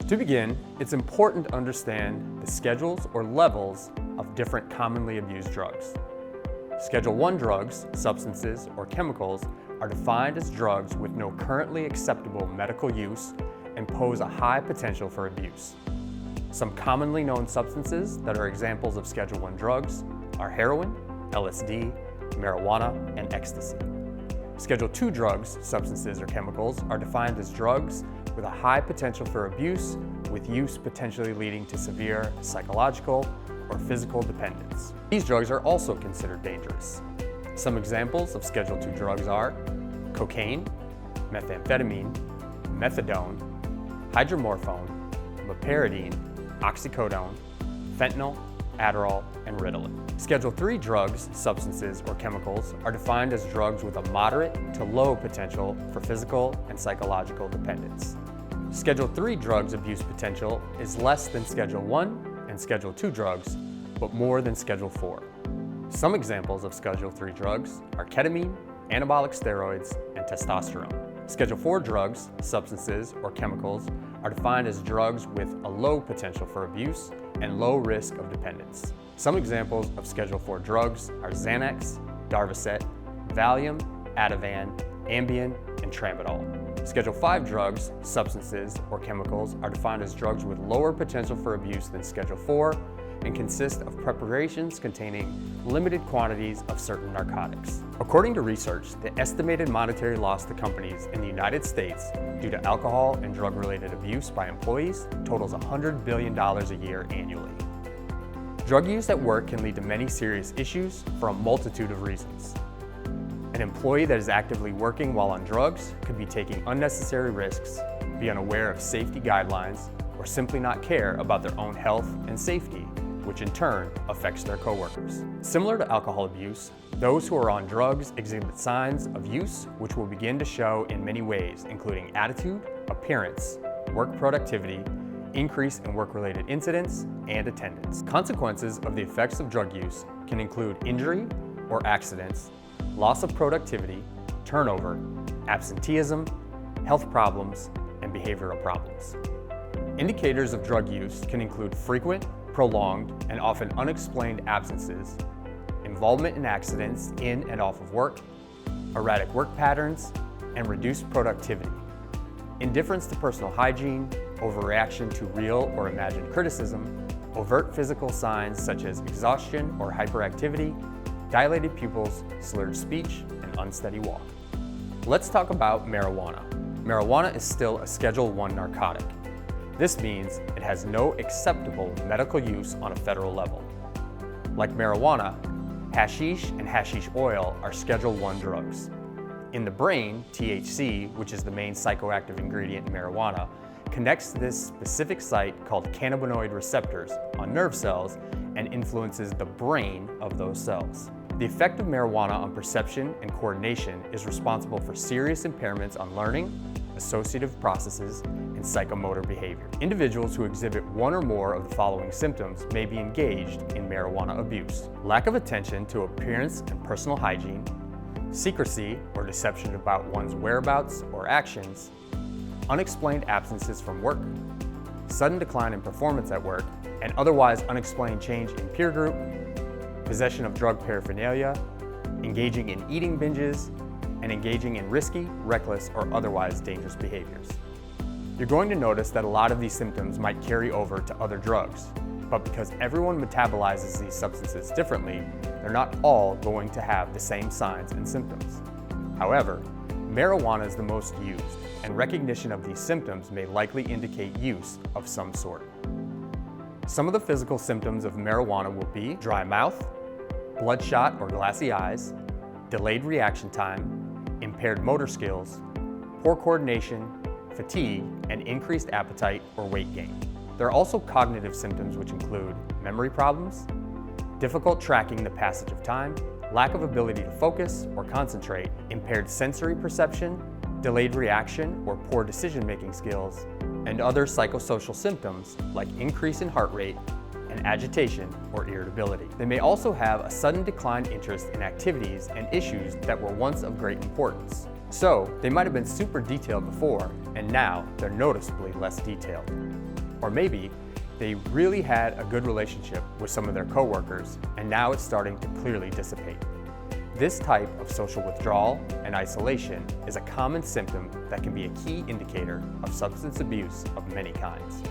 To begin, it's important to understand the schedules or levels of different commonly abused drugs. Schedule I drugs, substances, or chemicals are defined as drugs with no currently acceptable medical use and pose a high potential for abuse. Some commonly known substances that are examples of Schedule I drugs are heroin, LSD, marijuana, and ecstasy. Schedule II drugs, substances, or chemicals are defined as drugs with a high potential for abuse, with use potentially leading to severe psychological or physical dependence. These drugs are also considered dangerous. Some examples of Schedule II drugs are cocaine, methamphetamine, methadone, hydromorphone, meperidine, oxycodone, fentanyl, Adderall, and Ritalin. Schedule III drugs, substances, or chemicals are defined as drugs with a moderate to low potential for physical and psychological dependence. Schedule III drugs abuse potential is less than Schedule I and Schedule II drugs, but more than Schedule IV. Some examples of Schedule III drugs are ketamine, anabolic steroids, and testosterone. Schedule IV drugs, substances, or chemicals are defined as drugs with a low potential for abuse and low risk of dependence. Some examples of Schedule IV drugs are Xanax, Darvocet, Valium, Ativan, Ambien, and Tramadol. Schedule V drugs, substances, or chemicals are defined as drugs with lower potential for abuse than Schedule IV and consist of preparations containing limited quantities of certain narcotics. According to research, the estimated monetary loss to companies in the United States due to alcohol and drug-related abuse by employees totals $100 billion a year annually. Drug use at work can lead to many serious issues for a multitude of reasons. An employee that is actively working while on drugs could be taking unnecessary risks, be unaware of safety guidelines, or simply not care about their own health and safety, which in turn affects their coworkers. Similar to alcohol abuse, those who are on drugs exhibit signs of use which will begin to show in many ways, including attitude, appearance, work productivity, increase in work-related incidents, and attendance. Consequences of the effects of drug use can include injury or accidents, loss of productivity, turnover, absenteeism, health problems, and behavioral problems. Indicators of drug use can include frequent, prolonged, and often unexplained absences, involvement in accidents in and off of work, erratic work patterns, and reduced productivity, indifference to personal hygiene, overreaction to real or imagined criticism, overt physical signs such as exhaustion or hyperactivity, dilated pupils, slurred speech, and unsteady walk. Let's talk about marijuana. Marijuana is still a Schedule I narcotic. This means it has no acceptable medical use on a federal level. Like marijuana, hashish and hashish oil are Schedule I drugs. In the brain, THC, which is the main psychoactive ingredient in marijuana, connects to this specific site called cannabinoid receptors on nerve cells and influences the brain of those cells. The effect of marijuana on perception and coordination is responsible for serious impairments on learning, associative processes, and psychomotor behavior. Individuals who exhibit one or more of the following symptoms may be engaged in marijuana abuse: lack of attention to appearance and personal hygiene, secrecy or deception about one's whereabouts or actions, unexplained absences from work, sudden decline in performance at work, and otherwise unexplained change in peer group, possession of drug paraphernalia, engaging in eating binges, and engaging in risky, reckless, or otherwise dangerous behaviors. You're going to notice that a lot of these symptoms might carry over to other drugs, but because everyone metabolizes these substances differently, they're not all going to have the same signs and symptoms. However, marijuana is the most used, and recognition of these symptoms may likely indicate use of some sort. Some of the physical symptoms of marijuana will be dry mouth, bloodshot or glassy eyes, delayed reaction time, impaired motor skills, poor coordination, fatigue, and increased appetite or weight gain. There are also cognitive symptoms which include memory problems, difficult tracking the passage of time, lack of ability to focus or concentrate, impaired sensory perception, delayed reaction or poor decision-making skills, and other psychosocial symptoms like increase in heart rate and agitation or irritability. They may also have a sudden decline in interest in activities and issues that were once of great importance. So, they might have been super detailed before, and now they're noticeably less detailed. Or maybe they really had a good relationship with some of their coworkers and now it's starting to clearly dissipate. This type of social withdrawal and isolation is a common symptom that can be a key indicator of substance abuse of many kinds.